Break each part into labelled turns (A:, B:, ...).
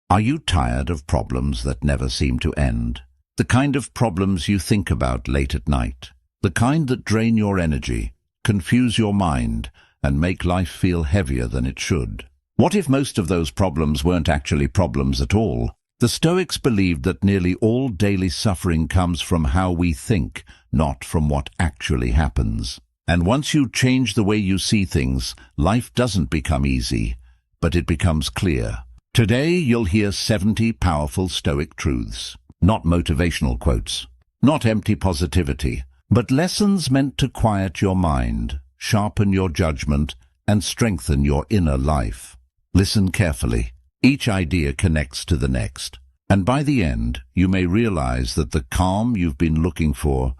A: Are you tired of problems that never seem to end? The kind of problems you think about late at night. The kind that drain your energy, confuse your mind, and make life feel heavier than it should. What if most of those problems weren't actually problems at all? The Stoics believed that nearly all daily suffering comes from how we think, not from what actually happens. And once you change the way you see things, life doesn't become easy, but it becomes clear. Today you'll hear 70 powerful Stoic truths. Not motivational quotes, not empty positivity, but lessons meant to quiet your mind, sharpen your judgment, and strengthen your inner life. Listen carefully. Each idea connects to the next, and by the end, you may realize that the calm you've been looking for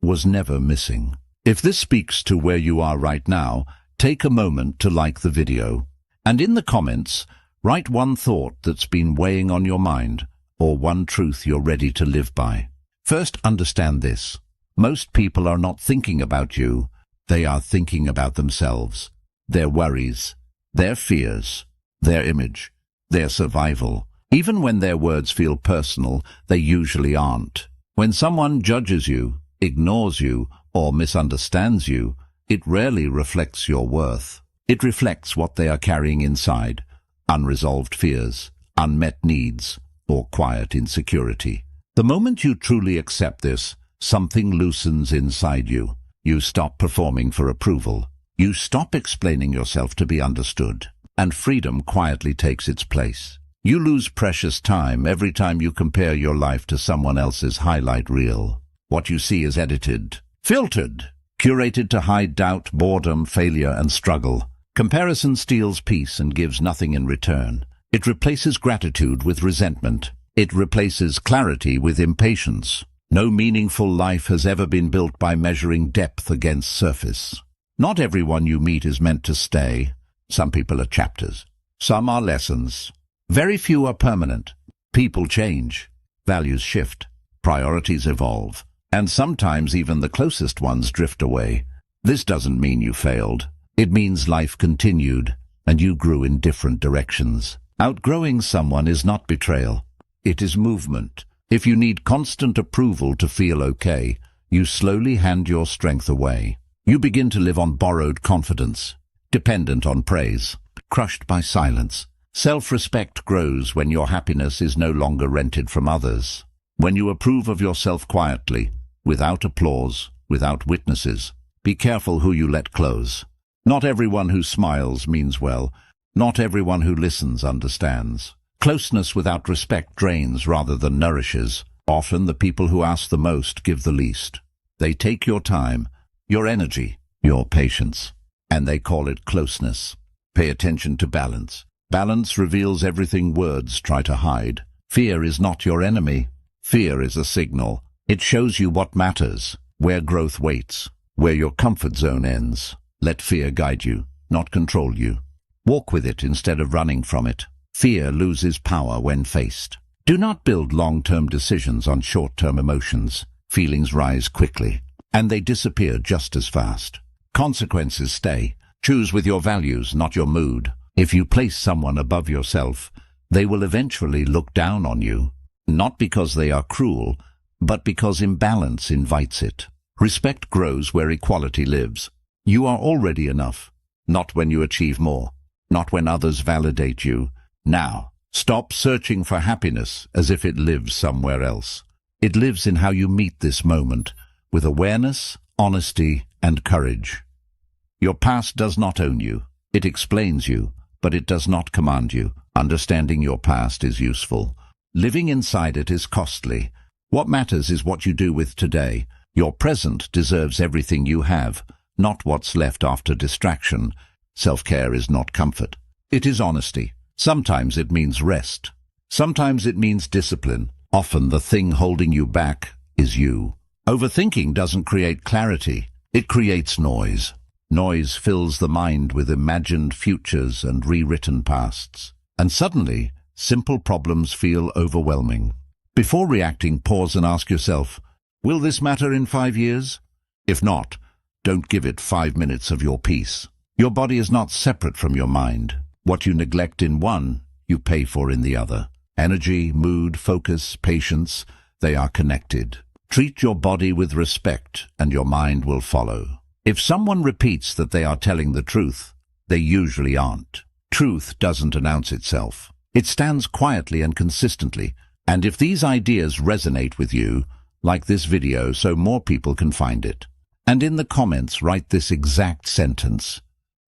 A: was never missing. If this speaks to where you are right now, take a moment to like the video, and in the comments, write one thought that's been weighing on your mind, or one truth you're ready to live by. First, understand this. Most people are not thinking about you, they are thinking about themselves, their worries, their fears, their image, their survival. Even when their words feel personal, they usually aren't. When someone judges you, ignores you, or misunderstands you, it rarely reflects your worth. It reflects what they are carrying inside, unresolved fears, unmet needs, or quiet insecurity. The moment you truly accept this, something loosens inside you. You stop performing for approval. You stop explaining yourself to be understood, and freedom quietly takes its place. You lose precious time every time you compare your life to someone else's highlight reel. What you see is edited, filtered, curated to hide doubt, boredom, failure, and struggle. Comparison steals peace and gives nothing in return. It replaces gratitude with resentment. It replaces clarity with impatience. No meaningful life has ever been built by measuring depth against surface. Not everyone you meet is meant to stay. Some people are chapters. Some are lessons. Very few are permanent. People change. Values shift. Priorities evolve. And sometimes even the closest ones drift away. This doesn't mean you failed. It means life continued, and you grew in different directions. Outgrowing someone is not betrayal. It is movement. If you need constant approval to feel okay, you slowly hand your strength away. You begin to live on borrowed confidence, dependent on praise, crushed by silence. Self-respect grows when your happiness is no longer rented from others. When you approve of yourself quietly, without applause, without witnesses. Be careful who you let close. Not everyone who smiles means well. Not everyone who listens understands. Closeness without respect drains rather than nourishes. Often the people who ask the most give the least. They take your time, your energy, your patience, and they call it closeness. Pay attention to balance. Balance reveals everything words try to hide. Fear is not your enemy. Fear is a signal. It shows you what matters, where growth waits, where your comfort zone ends. Let fear guide you, not control you. Walk with it instead of running from it. Fear loses power when faced. Do not build long-term decisions on short-term emotions. Feelings rise quickly, and they disappear just as fast. Consequences stay. Choose with your values, not your mood. If you place someone above yourself, they will eventually look down on you, not because they are cruel, but because imbalance invites it. Respect grows where equality lives. You are already enough, not when you achieve more, not when others validate you. Now, stop searching for happiness as if it lives somewhere else. It lives in how you meet this moment, with awareness, honesty, and courage. Your past does not own you. It explains you, but it does not command you. Understanding your past is useful. Living inside it is costly. What matters is what you do with today. Your present deserves everything you have, not what's left after distraction. Self-care is not comfort. It is honesty. Sometimes it means rest. Sometimes it means discipline. Often the thing holding you back is you. Overthinking doesn't create clarity. It creates noise. Noise fills the mind with imagined futures and rewritten pasts. And suddenly, simple problems feel overwhelming. Before reacting, pause and ask yourself, will this matter in 5 years? If not, don't give it 5 minutes of your peace. Your body is not separate from your mind. What you neglect in one, you pay for in the other. Energy, mood, focus, patience, they are connected. Treat your body with respect and your mind will follow. If someone repeats that they are telling the truth, they usually aren't. Truth doesn't announce itself. It stands quietly and consistently. And if these ideas resonate with you, like this video so more people can find it. And in the comments write this exact sentence.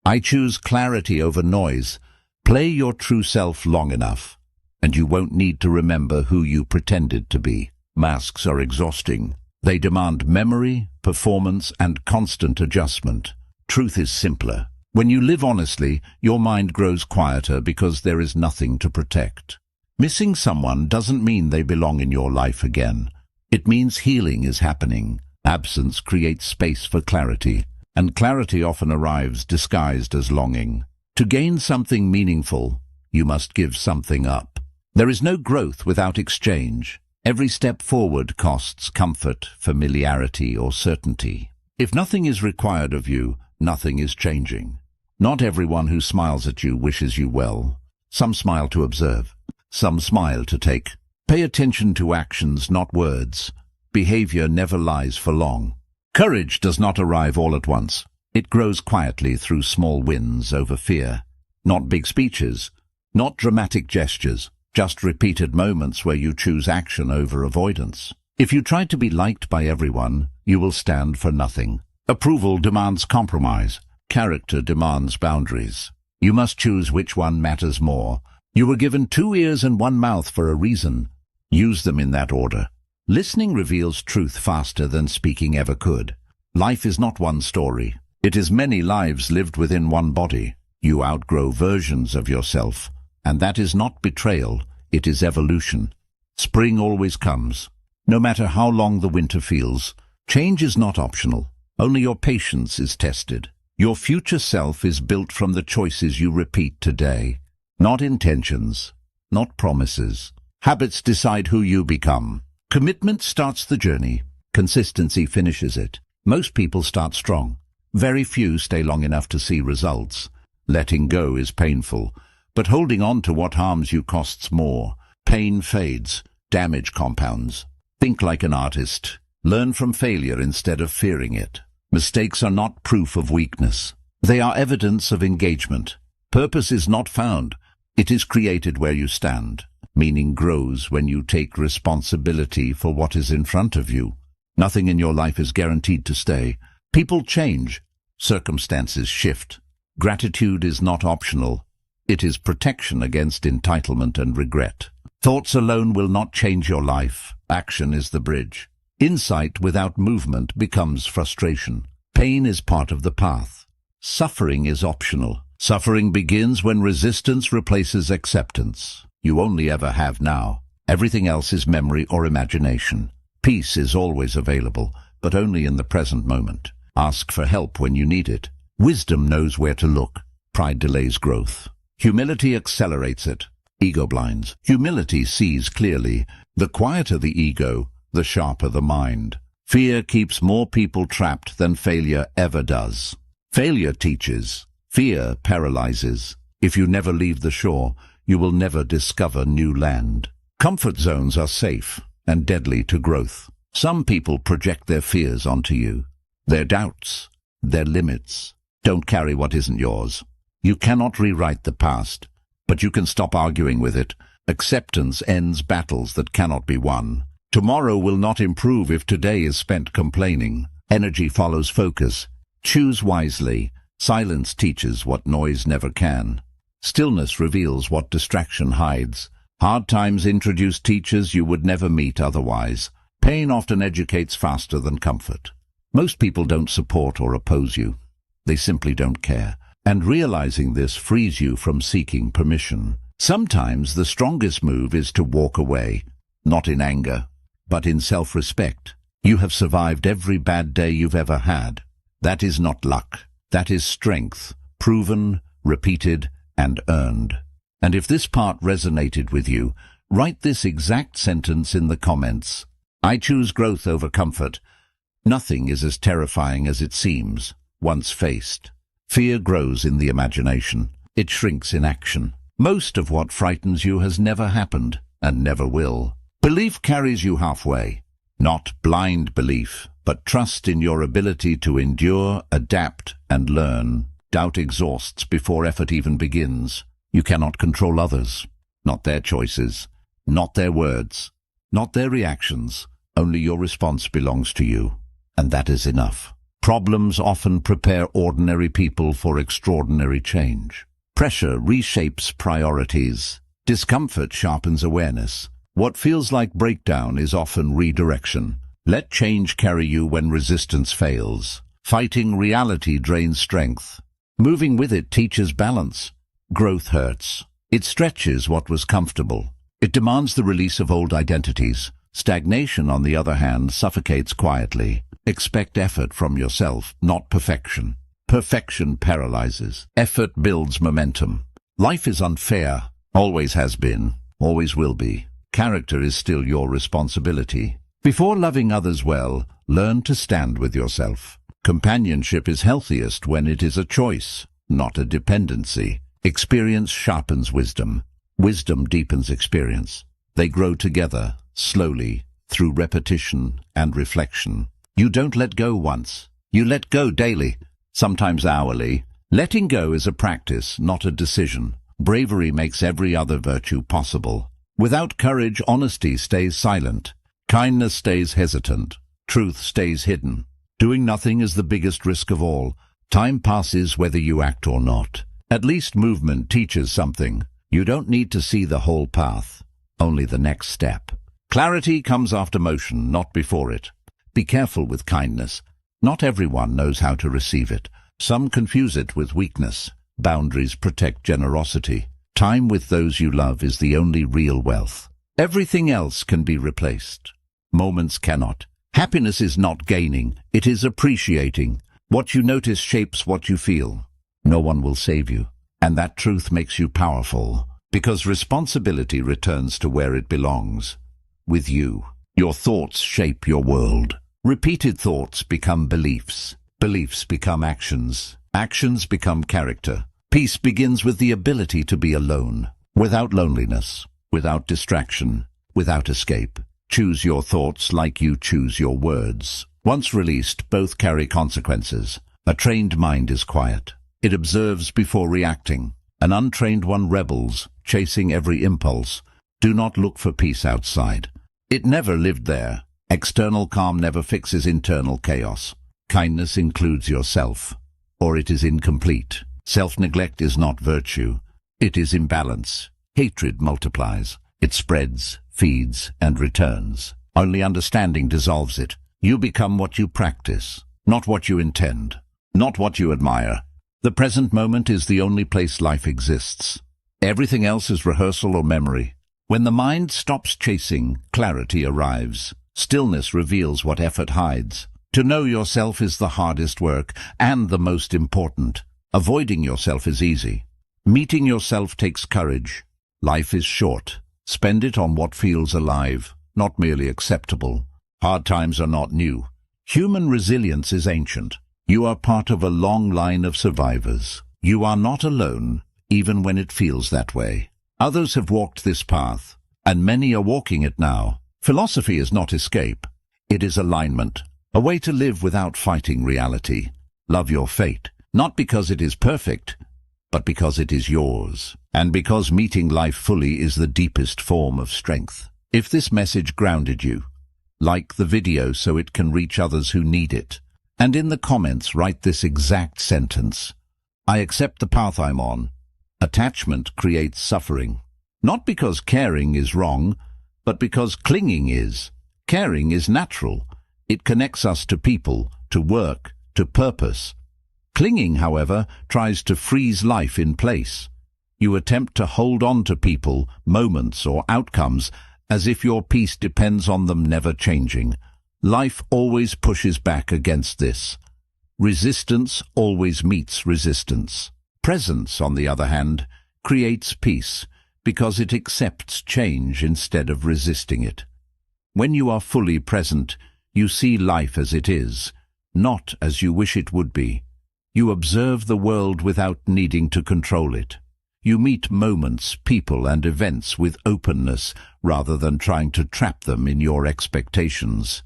A: I choose clarity over noise. Play your true self long enough, and you won't need to remember who you pretended to be. Masks are exhausting. They demand memory, performance, and constant adjustment. Truth is simpler. When you live honestly, your mind grows quieter because there is nothing to protect. Missing someone doesn't mean they belong in your life again. It means healing is happening. Absence creates space for clarity, and clarity often arrives disguised as longing. To gain something meaningful, you must give something up. There is no growth without exchange. Every step forward costs comfort, familiarity, or certainty. If nothing is required of you, nothing is changing. Not everyone who smiles at you wishes you well. Some smile to observe. Some smile to take. Pay attention to actions, not words. Behavior never lies for long. Courage does not arrive all at once. It grows quietly through small wins over fear. Not big speeches, not dramatic gestures, just repeated moments where you choose action over avoidance. If you try to be liked by everyone, you will stand for nothing. Approval demands compromise. Character demands boundaries. You must choose which one matters more. You were given 2 ears and 1 mouth for a reason. Use them in that order. Listening reveals truth faster than speaking ever could. Life is not one story. It is many lives lived within one body. You outgrow versions of yourself, and that is not betrayal, it is evolution. Spring always comes. No matter how long the winter feels, change is not optional. Only your patience is tested. Your future self is built from the choices you repeat today. Not intentions, not promises. Habits decide who you become. Commitment starts the journey. Consistency finishes it. Most people start strong. Very few stay long enough to see results. Letting go is painful, but holding on to what harms you costs more. Pain fades, damage compounds. Think like an artist. Learn from failure instead of fearing it. Mistakes are not proof of weakness. They are evidence of engagement. Purpose is not found. It is created where you stand. Meaning grows when you take responsibility for what is in front of you. Nothing in your life is guaranteed to stay. People change. Circumstances shift. Gratitude is not optional. It is protection against entitlement and regret. Thoughts alone will not change your life. Action is the bridge. Insight without movement becomes frustration. Pain is part of the path. Suffering is optional. Suffering begins when resistance replaces acceptance. You only ever have now. Everything else is memory or imagination. Peace is always available, but only in the present moment. Ask for help when you need it. Wisdom knows where to look. Pride delays growth. Humility accelerates it. Ego blinds. Humility sees clearly. The quieter the ego, the sharper the mind. Fear keeps more people trapped than failure ever does. Failure teaches. Fear paralyzes. If you never leave the shore, you will never discover new land. Comfort zones are safe and deadly to growth. Some people project their fears onto you. Their doubts, their limits. Don't carry what isn't yours. You cannot rewrite the past, but you can stop arguing with it. Acceptance ends battles that cannot be won. Tomorrow will not improve if today is spent complaining. Energy follows focus. Choose wisely. Silence teaches what noise never can. Stillness reveals what distraction hides. Hard times introduce teachers you would never meet otherwise. Pain often educates faster than comfort. Most people don't support or oppose you. They simply don't care. And realizing this frees you from seeking permission. Sometimes the strongest move is to walk away, not in anger, but in self-respect. You have survived every bad day you've ever had. That is not luck. That is strength, proven, repeated, and earned. And if this part resonated with you, write this exact sentence in the comments. I choose growth over comfort. Nothing is as terrifying as it seems, once faced. Fear grows in the imagination. It shrinks in action. Most of what frightens you has never happened and never will. Belief carries you halfway. Not blind belief, but trust in your ability to endure, adapt, and learn. Doubt exhausts before effort even begins. You cannot control others, not their choices, not their words, not their reactions. Only your response belongs to you, and that is enough. Problems often prepare ordinary people for extraordinary change. Pressure reshapes priorities. Discomfort sharpens awareness. What feels like breakdown is often redirection. Let change carry you when resistance fails. Fighting reality drains strength. Moving with it teaches balance. Growth hurts. It stretches what was comfortable. It demands the release of old identities. Stagnation, on the other hand, suffocates quietly. Expect effort from yourself, not perfection. Perfection paralyzes. Effort builds momentum. Life is unfair. Always has been. Always will be. Character is still your responsibility. Before loving others well, learn to stand with yourself. Companionship is healthiest when it is a choice, not a dependency. Experience sharpens wisdom. Wisdom deepens experience. They grow together, slowly, through repetition and reflection. You don't let go once. You let go daily, sometimes hourly. Letting go is a practice, not a decision. Bravery makes every other virtue possible. Without courage, honesty stays silent. Kindness stays hesitant. Truth stays hidden. Doing nothing is the biggest risk of all. Time passes whether you act or not. At least movement teaches something. You don't need to see the whole path, only the next step. Clarity comes after motion, not before it. Be careful with kindness. Not everyone knows how to receive it. Some confuse it with weakness. Boundaries protect generosity. Time with those you love is the only real wealth. Everything else can be replaced. Moments cannot. Happiness is not gaining, it is appreciating. What you notice shapes what you feel. No one will save you, and that truth makes you powerful, because responsibility returns to where it belongs, with you. Your thoughts shape your world. Repeated thoughts become beliefs. Beliefs become actions. Actions become character. Peace begins with the ability to be alone, without loneliness, without distraction, without escape. Choose your thoughts like you choose your words. Once released, both carry consequences. A trained mind is quiet. It observes before reacting. An untrained one rebels, chasing every impulse. Do not look for peace outside. It never lived there. External calm never fixes internal chaos. Kindness includes yourself, or it is incomplete. Self-neglect is not virtue. It is imbalance. Hatred multiplies. It spreads, feeds, and returns. Only understanding dissolves it. You become what you practice, not what you intend, not what you admire. The present moment is the only place life exists. Everything else is rehearsal or memory. When the mind stops chasing, clarity arrives. Stillness reveals what effort hides. To know yourself is the hardest work, and the most important. Avoiding yourself is easy. Meeting yourself takes courage. Life is short. Spend it on what feels alive, not merely acceptable. Hard times are not new. Human resilience is ancient. You are part of a long line of survivors. You are not alone, even when it feels that way. Others have walked this path, and many are walking it now. Philosophy is not escape. It is alignment, a way to live without fighting reality. Love your fate, not because it is perfect, but because it is yours, and because meeting life fully is the deepest form of strength. If this message grounded you, like the video so it can reach others who need it. And in the comments write this exact sentence: I accept the path I'm on. Attachment creates suffering. Not because caring is wrong, but because clinging is. Caring is natural. It connects us to people, to work, to purpose. Clinging, however, tries to freeze life in place. You attempt to hold on to people, moments, or outcomes as if your peace depends on them never changing. Life always pushes back against this. Resistance always meets resistance. Presence, on the other hand, creates peace because it accepts change instead of resisting it. When you are fully present, you see life as it is, not as you wish it would be. You observe the world without needing to control it. You meet moments, people, and events with openness rather than trying to trap them in your expectations.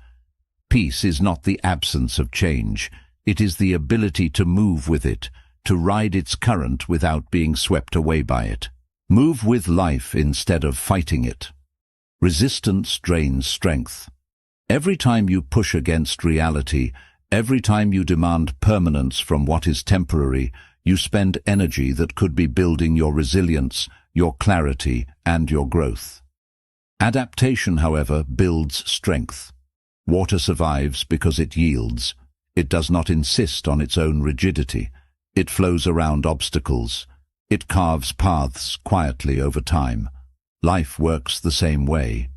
A: Peace is not the absence of change. It is the ability to move with it, to ride its current without being swept away by it. Move with life instead of fighting it. Resistance drains strength. Every time you push against reality, every time you demand permanence from what is temporary, you spend energy that could be building your resilience, your clarity, and your growth. Adaptation, however, builds strength. Water survives because it yields. It does not insist on its own rigidity. It flows around obstacles. It carves paths quietly over time. Life works the same way.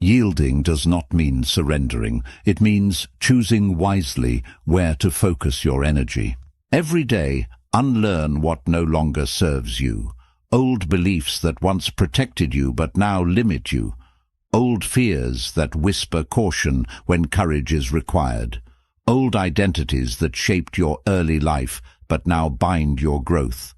A: Yielding does not mean surrendering. It means choosing wisely where to focus your energy. Every day, unlearn what no longer serves you. Old beliefs that once protected you but now limit you. Old fears that whisper caution when courage is required. Old identities that shaped your early life but now bind your growth.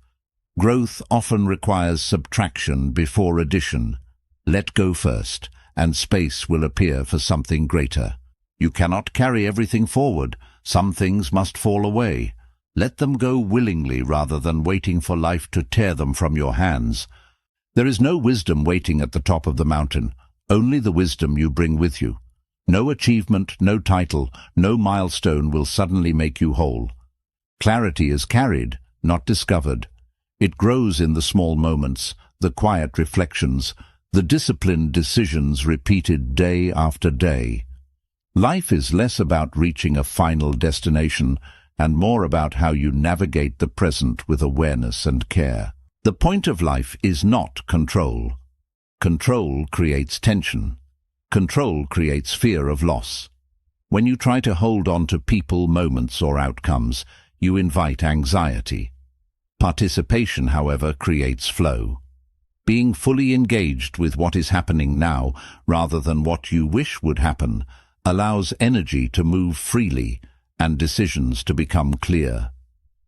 A: Growth often requires subtraction before addition. Let go first, and space will appear for something greater. You cannot carry everything forward. Some things must fall away. Let them go willingly rather than waiting for life to tear them from your hands. There is no wisdom waiting at the top of the mountain, only the wisdom you bring with you. No achievement, no title, no milestone will suddenly make you whole. Clarity is carried, not discovered. It grows in the small moments, the quiet reflections, the disciplined decisions repeated day after day. Life is less about reaching a final destination and more about how you navigate the present with awareness and care. The point of life is not control. Control creates tension. Control creates fear of loss. When you try to hold on to people, moments, or outcomes, you invite anxiety. Participation, however, creates flow. Being fully engaged with what is happening now, rather than what you wish would happen, allows energy to move freely and decisions to become clear.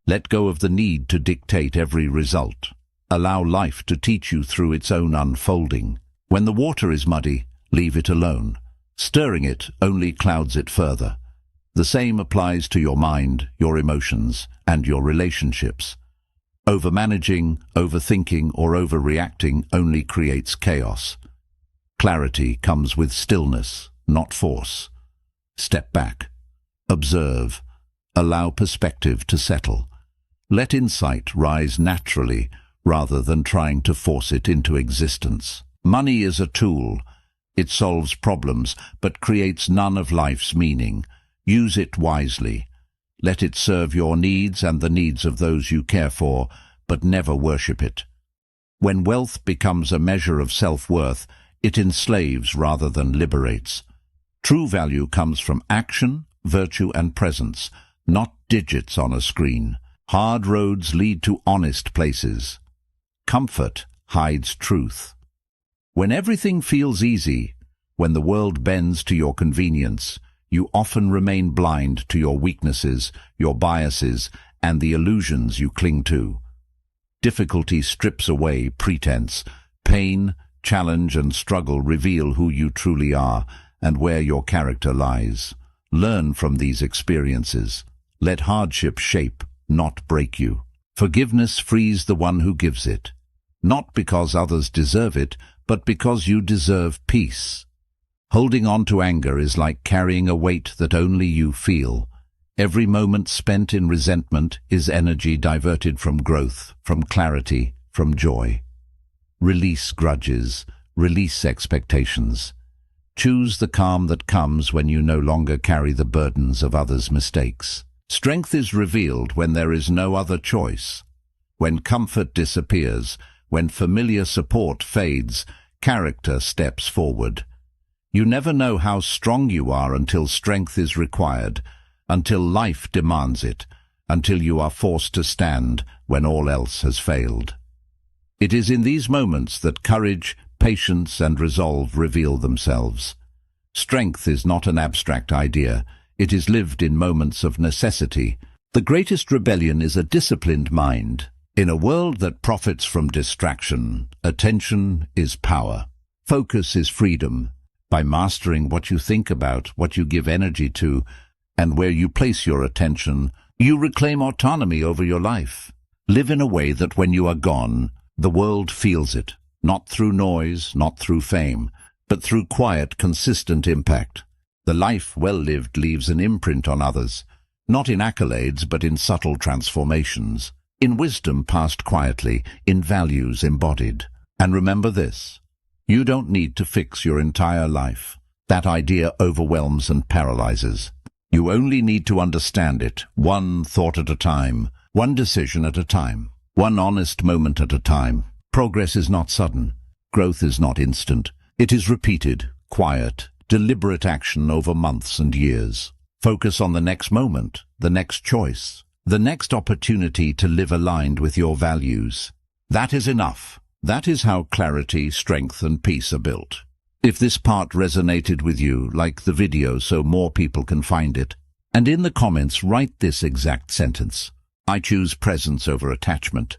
A: Let go of the need to dictate every result. Allow life to teach you through its own unfolding. When the water is muddy, leave it alone. Stirring it only clouds it further. The same applies to your mind, your emotions, and your relationships. Overmanaging, overthinking, or overreacting only creates chaos. Clarity comes with stillness, not force. Step back. Observe. Allow perspective to settle. Let insight rise naturally rather than trying to force it into existence. Money is a tool. It solves problems but creates none of life's meaning. Use it wisely. Let it serve your needs and the needs of those you care for, but never worship it. When wealth becomes a measure of self-worth, it enslaves rather than liberates. True value comes from action, virtue, and presence, not digits on a screen. Hard roads lead to honest places. Comfort hides truth. When everything feels easy, when the world bends to your convenience, you often remain blind to your weaknesses, your biases, and the illusions you cling to. Difficulty strips away pretense. Pain, challenge, and struggle reveal who you truly are and where your character lies. Learn from these experiences. Let hardship shape, not break you. Forgiveness frees the one who gives it, not because others deserve it, but because you deserve peace. Holding on to anger is like carrying a weight that only you feel. Every moment spent in resentment is energy diverted from growth, from clarity, from joy. Release grudges, release expectations. Choose the calm that comes when you no longer carry the burdens of others' mistakes. Strength is revealed when there is no other choice. When comfort disappears, when familiar support fades, character steps forward. You never know how strong you are until strength is required, until life demands it, until you are forced to stand when all else has failed. It is in these moments that courage, patience, and resolve reveal themselves. Strength is not an abstract idea. It is lived in moments of necessity. The greatest rebellion is a disciplined mind. In a world that profits from distraction, attention is power. Focus is freedom. By mastering what you think about, what you give energy to, and where you place your attention, you reclaim autonomy over your life. Live in a way that when you are gone, the world feels it, not through noise, not through fame, but through quiet, consistent impact. The life well lived leaves an imprint on others, not in accolades but in subtle transformations, in wisdom passed quietly, in values embodied. And remember this, you don't need to fix your entire life. That idea overwhelms and paralyzes. You only need to understand it, one thought at a time, one decision at a time, one honest moment at a time. Progress is not sudden. Growth is not instant. It is repeated, quiet, deliberate action over months and years. Focus on the next moment, the next choice, the next opportunity to live aligned with your values. That is enough. That is how clarity, strength, and peace are built. If this part resonated with you, like the video so more people can find it. And in the comments, write this exact sentence. I choose presence over attachment.